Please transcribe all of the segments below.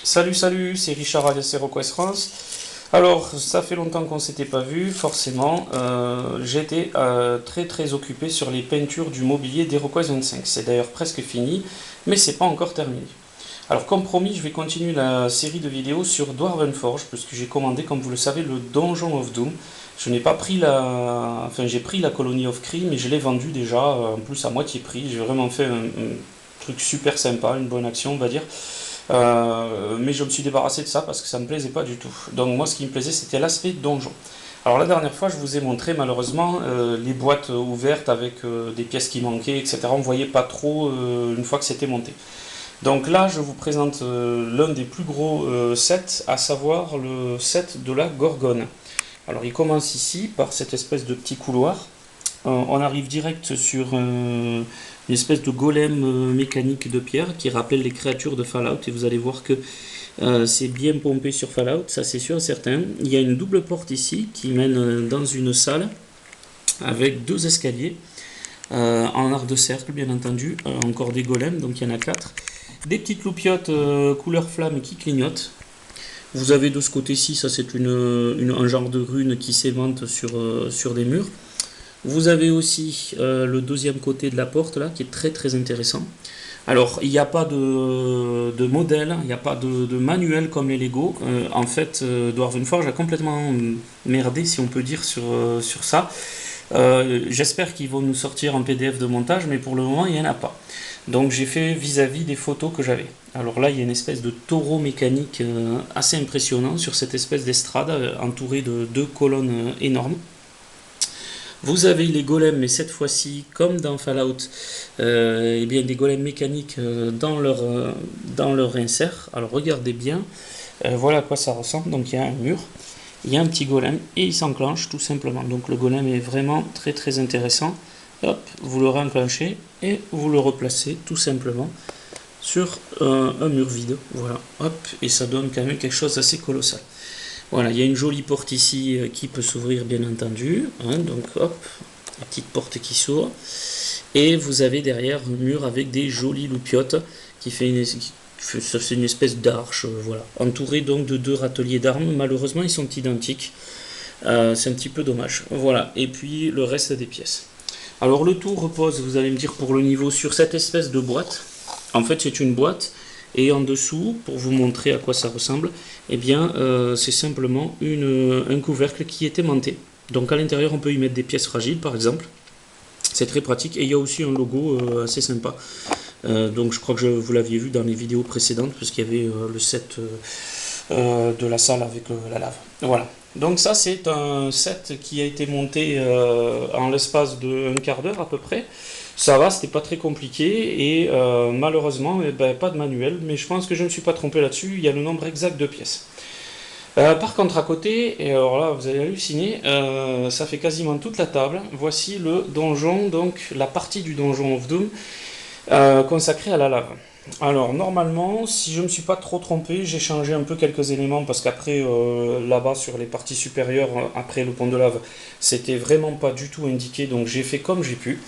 Salut, c'est Richard alias HeroQuest France. Alors, ça fait longtemps qu'on s'était pas vu, forcément. J'étais très occupé sur les peintures du mobilier d'HeroQuest 25. C'est d'ailleurs presque fini, mais c'est pas encore terminé. Alors, comme promis, je vais continuer la série de vidéos sur Dwarvenforge, puisque j'ai commandé, comme vous le savez, le Donjon of Doom. Je n'ai pas pris Enfin, j'ai pris la Colony of Kree, mais je l'ai vendu déjà, en plus à moitié prix. J'ai vraiment fait un truc super sympa, une bonne action, on va dire. Mais je me suis débarrassé de ça parce que ça me plaisait pas du tout. Donc moi ce qui me plaisait c'était l'aspect donjon. Alors la dernière fois je vous ai montré malheureusement les boîtes ouvertes avec des pièces qui manquaient, etc. On voyait pas trop une fois que c'était monté. Donc là je vous présente l'un des plus gros sets, à savoir le set de la Gorgone. Alors il commence ici par cette espèce de petit couloir. On arrive direct sur une espèce de golem mécanique de pierre qui rappelle les créatures de Fallout, et vous allez voir que c'est bien pompé sur Fallout, ça c'est sûr et certain. Il y a une double porte ici qui mène dans une salle avec deux escaliers en arc de cercle bien entendu, encore des golems, donc il y en a quatre. Des petites loupiottes couleur flamme qui clignotent. Vous avez de ce côté-ci, ça c'est un genre de rune qui s'aimante sur des murs. Vous avez aussi le deuxième côté de la porte là qui est très intéressant. Alors il n'y a pas de modèle, il n'y a pas de manuel comme les Lego. En fait, Dwarvenforge a complètement merdé si on peut dire sur ça. J'espère qu'ils vont nous sortir un PDF de montage, mais pour le moment il n'y en a pas. Donc j'ai fait vis-à-vis des photos que j'avais. Alors là il y a une espèce de taureau mécanique assez impressionnant sur cette espèce d'estrade entourée de deux colonnes énormes. Vous avez les golems, mais cette fois-ci, comme dans Fallout, eh bien, des golems mécaniques dans leur insert. Alors regardez bien, voilà à quoi ça ressemble. Donc il y a un mur, il y a un petit golem, et il s'enclenche tout simplement. Donc le golem est vraiment très intéressant. Hop, vous le réenclenchez et vous le replacez tout simplement sur un mur vide. Voilà, hop, et ça donne quand même quelque chose d'assez colossal. Voilà, il y a une jolie porte ici qui peut s'ouvrir bien entendu, hein, donc hop, la petite porte qui s'ouvre, et vous avez derrière un mur avec des jolies loupiottes qui fait une espèce d'arche, voilà, entouré donc de deux râteliers d'armes. Malheureusement ils sont identiques, c'est un petit peu dommage. Voilà, et puis le reste des pièces. Alors le tout repose, vous allez me dire pour le niveau, sur cette espèce de boîte. En fait c'est une boîte. Et en dessous, pour vous montrer à quoi ça ressemble, eh bien, c'est simplement un couvercle qui est aimanté. Donc à l'intérieur, on peut y mettre des pièces fragiles, par exemple. C'est très pratique. Et il y a aussi un logo assez sympa. Donc je crois que vous l'aviez vu dans les vidéos précédentes, puisqu'il y avait le set de la salle avec la lave. Voilà. Donc ça, c'est un set qui a été monté en l'espace d'un quart d'heure à peu près. Ça va, c'était pas très compliqué, et malheureusement, eh ben, pas de manuel, mais je pense que je ne me suis pas trompé là-dessus, il y a le nombre exact de pièces. Par contre, à côté, et alors là, vous allez halluciner, ça fait quasiment toute la table. Voici le donjon, donc la partie du donjon of Doom consacrée à la lave. Alors, normalement, si je ne me suis pas trop trompé, j'ai changé un peu quelques éléments, parce qu'après, là-bas, sur les parties supérieures, après le pont de lave, c'était vraiment pas du tout indiqué, donc j'ai fait comme j'ai pu.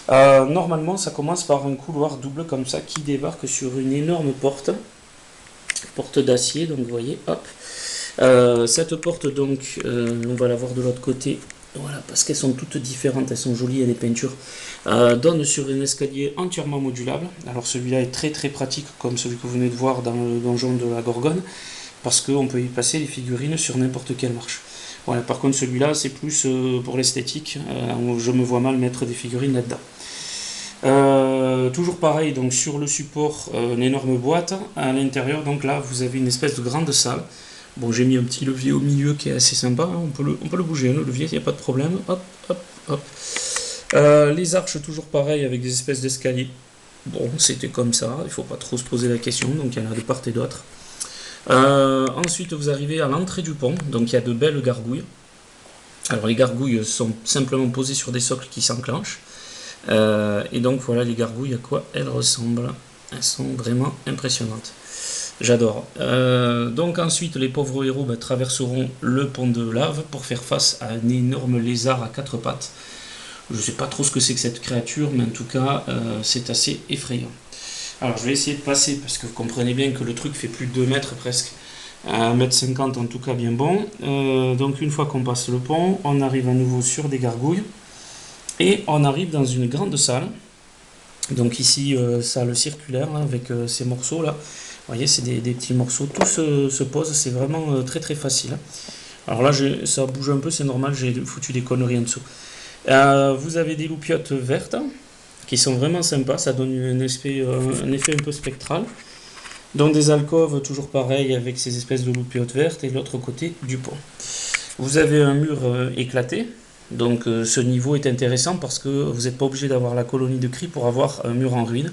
Normalement, ça commence par un couloir double comme ça qui débarque sur une énorme porte d'acier. Donc, vous voyez, hop. Cette porte, donc, on va la voir de l'autre côté. Voilà, parce qu'elles sont toutes différentes, elles sont jolies, les peintures. Donne sur un escalier entièrement modulable. Alors, celui-là est très pratique, comme celui que vous venez de voir dans le donjon de la Gorgone, parce qu'on peut y passer les figurines sur n'importe quelle marche. Voilà, par contre, celui-là, c'est plus pour l'esthétique. Je me vois mal mettre des figurines là-dedans. Toujours pareil, donc sur le support, une énorme boîte. À l'intérieur, donc là, vous avez une espèce de grande salle. Bon, j'ai mis un petit levier au milieu qui est assez sympa. Hein, on peut le bouger, hein, le levier, il n'y a pas de problème. Hop. Les arches, toujours pareil, avec des espèces d'escaliers. Bon, c'était comme ça, il ne faut pas trop se poser la question, donc il y en a de part et d'autre. Ensuite, vous arrivez à l'entrée du pont, donc il y a de belles gargouilles. Alors, les gargouilles sont simplement posées sur des socles qui s'enclenchent. Et donc voilà les gargouilles à quoi elles ressemblent. Elles sont vraiment impressionnantes. J'adore. Donc ensuite les pauvres héros traverseront le pont de lave pour faire face à un énorme lézard à quatre pattes. Je ne sais pas trop ce que c'est que cette créature, mais en tout cas c'est assez effrayant. Alors je vais essayer de passer parce que vous comprenez bien que le truc fait plus de 2 mètres presque. 1,50 m en tout cas bien bon. Donc une fois qu'on passe le pont, on arrive à nouveau sur des gargouilles. Et on arrive dans une grande salle. Donc ici, salle circulaire là, avec ces morceaux là. Vous voyez, c'est des petits morceaux. Tout se pose, c'est vraiment très très facile. Alors là, ça bouge un peu, c'est normal, j'ai foutu des conneries en dessous. Vous avez des loupiottes vertes qui sont vraiment sympas, ça donne un effet un peu spectral. Dans des alcôves, toujours pareil, avec ces espèces de loupiottes vertes, et l'autre côté du pont. Vous avez un mur éclaté, donc ce niveau est intéressant parce que vous n'êtes pas obligé d'avoir la colonie de cris pour avoir un mur en ruine.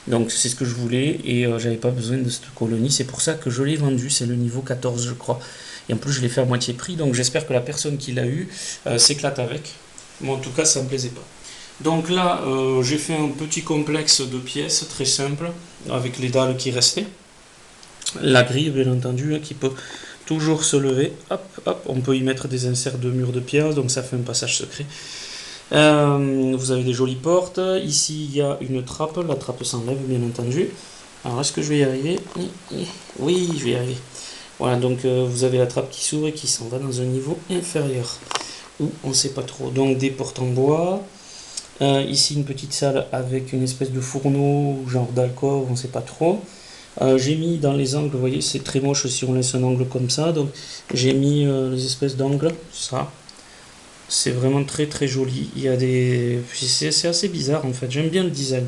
Donc c'est ce que je voulais, et j'avais pas besoin de cette colonie, c'est pour ça que je l'ai vendu, c'est le niveau 14 je crois. Et en plus je l'ai fait à moitié prix, donc j'espère que la personne qui l'a eu s'éclate avec. Moi en tout cas ça me plaisait pas. Donc là, j'ai fait un petit complexe de pièces très simple, avec les dalles qui restaient. La grille, bien entendu, qui peut toujours se lever. Hop, hop, on peut y mettre des inserts de murs de pierre, donc ça fait un passage secret. Vous avez des jolies portes. Ici, il y a une trappe. La trappe s'enlève, bien entendu. Alors, est-ce que je vais y arriver? Oui, je vais y arriver. Voilà, donc vous avez la trappe qui s'ouvre et qui s'en va dans un niveau inférieur. Où on ne sait pas trop. Donc, des portes en bois. Ici une petite salle avec une espèce de fourneau, genre d'alcôve, on ne sait pas trop. J'ai mis dans les angles, vous voyez c'est très moche si on laisse un angle comme ça, donc j'ai mis les espèces d'angles, ça. C'est vraiment très très joli, il y a des... c'est assez bizarre en fait, j'aime bien le design.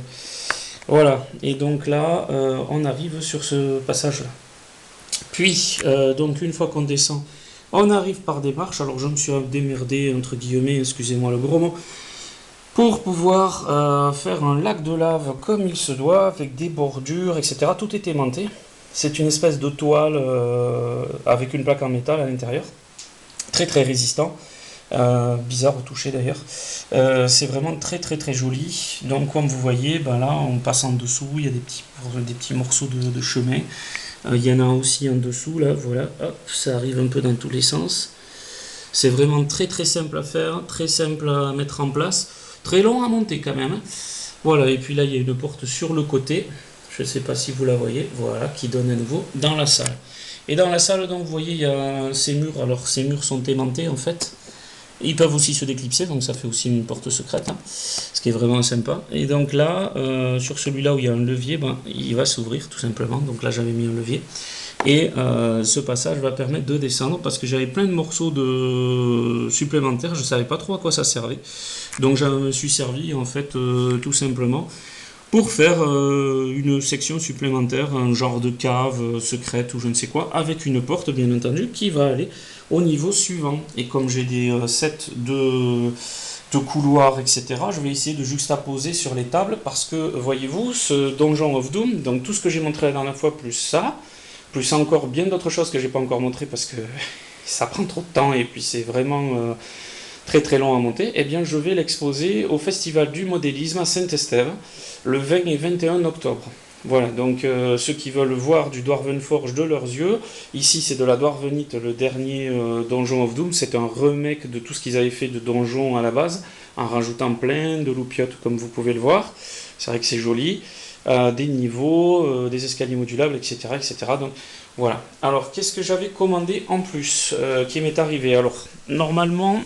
Voilà, et donc là on arrive sur ce passage là. Puis, donc une fois qu'on descend, on arrive par des marches, alors je me suis démerdé entre guillemets, excusez-moi le gros mot, pour pouvoir faire un lac de lave comme il se doit, avec des bordures, etc. Tout est aimanté. C'est une espèce de toile avec une plaque en métal à l'intérieur. Très très résistant. Bizarre au toucher d'ailleurs. C'est vraiment très très très joli. Donc comme vous voyez, ben là on passe en dessous, il y a des petits morceaux de chemin. Il y en a aussi en dessous, là, voilà, hop, ça arrive un peu dans tous les sens. C'est vraiment très très simple à faire, très simple à mettre en place. Très long à monter quand même. Voilà, et puis là il y a une porte sur le côté, je ne sais pas si vous la voyez, voilà, qui donne à nouveau dans la salle. Et dans la salle, donc vous voyez, il y a ces murs, alors ces murs sont aimantés en fait. Ils peuvent aussi se déclipser, donc ça fait aussi une porte secrète, hein, ce qui est vraiment sympa. Et donc là, sur celui-là où il y a un levier, ben, il va s'ouvrir tout simplement. Donc là j'avais mis un levier. Et ce passage va permettre de descendre parce que j'avais plein de morceaux supplémentaires, je ne savais pas trop à quoi ça servait. Donc je me suis servi en fait tout simplement pour faire une section supplémentaire, un genre de cave secrète ou je ne sais quoi, avec une porte bien entendu qui va aller au niveau suivant. Et comme j'ai des sets de couloirs, etc., je vais essayer de juxtaposer sur les tables parce que, voyez-vous, ce Donjon of Doom, donc tout ce que j'ai montré la dernière fois, plus ça, plus encore bien d'autres choses que j'ai pas encore montré parce que ça prend trop de temps et puis c'est vraiment très très long à monter, eh bien je vais l'exposer au Festival du modélisme à Saint-Estève le 20 et 21 octobre. Voilà, donc ceux qui veulent voir du Dwarvenforge de leurs yeux, ici c'est de la Dwarvenite, le dernier Donjon of Doom, c'est un remake de tout ce qu'ils avaient fait de donjon à la base, en rajoutant plein de loupiottes comme vous pouvez le voir, c'est vrai que c'est joli. Des niveaux, des escaliers modulables, etc. etc. Donc voilà. Alors qu'est-ce que j'avais commandé en plus qui m'est arrivé? Alors normalement,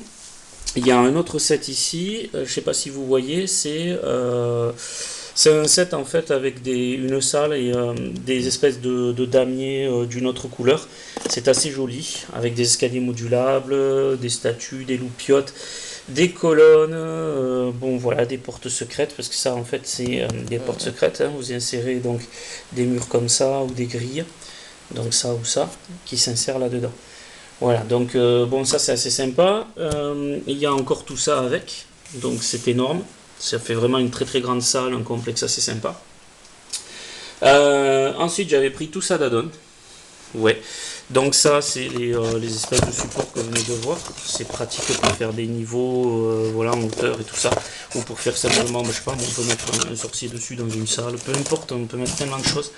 il y a un autre set ici, je ne sais pas si vous voyez, c'est un set en fait avec une salle et des espèces de damiers d'une autre couleur. C'est assez joli, avec des escaliers modulables, des statues, des loupiottes, des colonnes, bon voilà, des portes secrètes, parce que ça en fait c'est des portes secrètes, hein. Vous insérez donc des murs comme ça, ou des grilles, donc ça ou ça, qui s'insèrent là-dedans. Voilà, donc bon ça c'est assez sympa, il y a encore tout ça avec, donc c'est énorme, ça fait vraiment une très très grande salle, un complexe assez sympa. Ensuite j'avais pris tout ça d'Adon. Ouais, donc ça c'est les espèces de supports que vous venez de voir, c'est pratique pour faire des niveaux voilà, en hauteur et tout ça, ou pour faire simplement, je sais pas, on peut mettre un sorcier dessus dans une salle, peu importe, on peut mettre tellement de choses.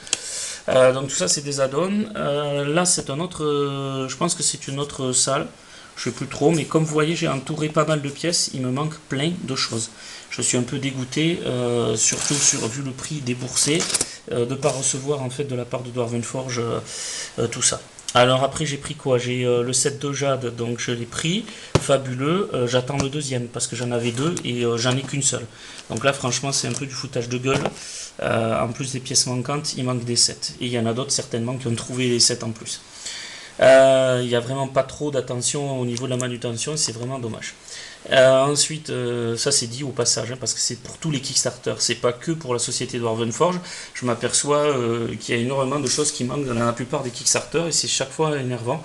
Donc tout ça c'est des add-ons, là c'est un autre, je pense que c'est une autre salle, je sais plus trop, mais comme vous voyez j'ai entouré pas mal de pièces, il me manque plein de choses. Je suis un peu dégoûté, surtout vu le prix déboursé. de ne pas recevoir en fait de la part de Dwarven Forge tout ça. Alors après j'ai pris quoi? J'ai le set de jade, donc je l'ai pris, fabuleux, j'attends le deuxième parce que j'en avais deux et j'en ai qu'une seule. Donc là franchement c'est un peu du foutage de gueule, en plus des pièces manquantes, il manque des sets. Et il y en a d'autres certainement qui ont trouvé les sets en plus. Il n'y a vraiment pas trop d'attention au niveau de la manutention, c'est vraiment dommage. Ensuite, ça c'est dit au passage, hein, parce que c'est pour tous les Kickstarter, c'est pas que pour la société Dwarven Forge. Je m'aperçois qu'il y a énormément de choses qui manquent dans la plupart des Kickstarter, et c'est chaque fois énervant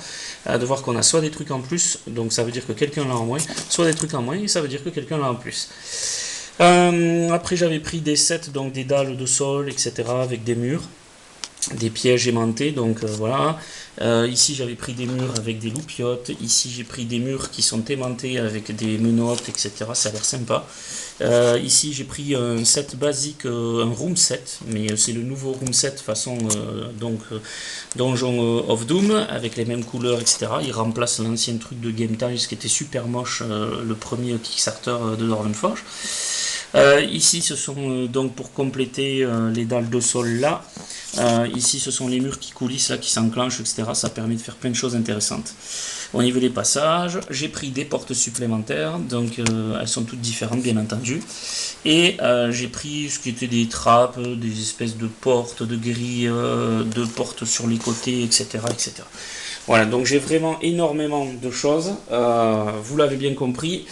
de voir qu'on a soit des trucs en plus, donc ça veut dire que quelqu'un l'a en moins, soit des trucs en moins, et ça veut dire que quelqu'un l'a en plus. Après j'avais pris des sets, donc des dalles de sol, etc., avec des murs, des pièges aimantés, donc voilà. Ici j'avais pris des murs avec des loupiottes, ici j'ai pris des murs qui sont aimantés avec des menottes, etc. Ça a l'air sympa. Ici j'ai pris un set basique, un room set, mais c'est le nouveau room set façon Donjon of Doom, avec les mêmes couleurs, etc. Il remplace l'ancien truc de Game Tiles qui était super moche, le premier Kickstarter de Dwarven Forge. Ici ce sont donc pour compléter les dalles de sol là, ici ce sont les murs qui coulissent là, qui s'enclenchent, etc. Ça permet de faire plein de choses intéressantes. Au niveau des passages, j'ai pris des portes supplémentaires, donc elles sont toutes différentes bien entendu, et j'ai pris ce qui était des trappes, des espèces de portes, de grilles, de portes sur les côtés, etc. etc. Voilà, donc j'ai vraiment énormément de choses, vous l'avez bien compris.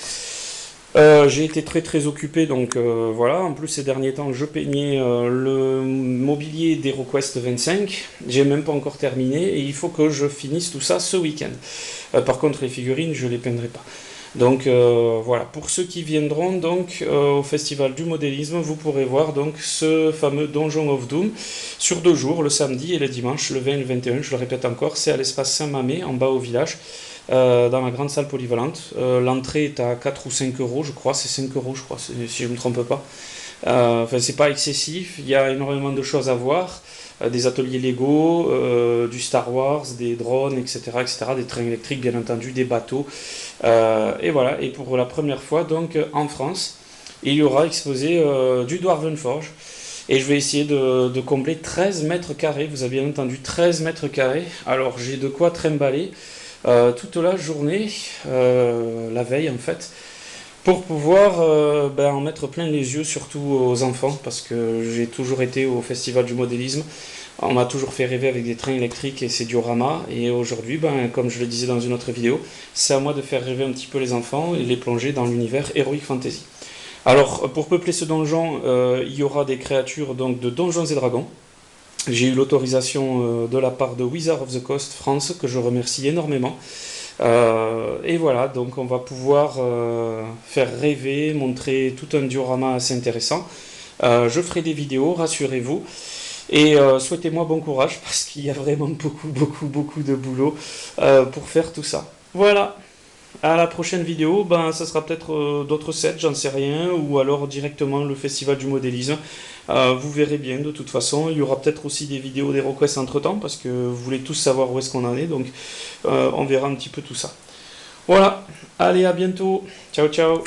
J'ai été très occupé, donc voilà. En plus ces derniers temps je peignais le mobilier d'HeroQuest 25, j'ai même pas encore terminé et il faut que je finisse tout ça ce week-end. Par contre les figurines je les peindrai pas. Donc voilà, pour ceux qui viendront donc au festival du modélisme, vous pourrez voir donc ce fameux Donjon of Doom sur 2 jours, le samedi et le dimanche, le 20 et le 21, je le répète encore, c'est à l'espace Saint-Mamé, en bas au village. Dans la grande salle polyvalente. L'entrée est à 4 ou 5 euros, je crois, c'est 5 euros, je crois, si je ne me trompe pas. Enfin, c'est pas excessif, il y a énormément de choses à voir, des ateliers Lego, du Star Wars, des drones, etc., des trains électriques, bien entendu, des bateaux, et voilà. Et pour la première fois, donc, en France, il y aura exposé du Dwarven Forge. Et je vais essayer de combler 13 mètres carrés, vous avez bien entendu, 13 mètres carrés. Alors, j'ai de quoi trimballer toute la journée, la veille en fait, pour pouvoir en mettre plein les yeux, surtout aux enfants, parce que j'ai toujours été au festival du modélisme, on m'a toujours fait rêver avec des trains électriques et ces dioramas, et aujourd'hui, comme je le disais dans une autre vidéo, c'est à moi de faire rêver un petit peu les enfants et les plonger dans l'univers Heroic Fantasy. Alors, pour peupler ce donjon, il y aura des créatures donc, de Donjons et Dragons. J'ai eu l'autorisation de la part de Wizard of the Coast France, que je remercie énormément. Et voilà, donc on va pouvoir faire rêver, montrer tout un diorama assez intéressant. Je ferai des vidéos, rassurez-vous. Et souhaitez-moi bon courage, parce qu'il y a vraiment beaucoup de boulot pour faire tout ça. Voilà. À la prochaine vidéo, ça sera peut-être d'autres sets, j'en sais rien, ou alors directement le festival du modélisme. Vous verrez bien de toute façon. Il y aura peut-être aussi des vidéos d'HeroQuest entre temps, parce que vous voulez tous savoir où est-ce qu'on en est, donc on verra un petit peu tout ça. Voilà, allez à bientôt, ciao ciao.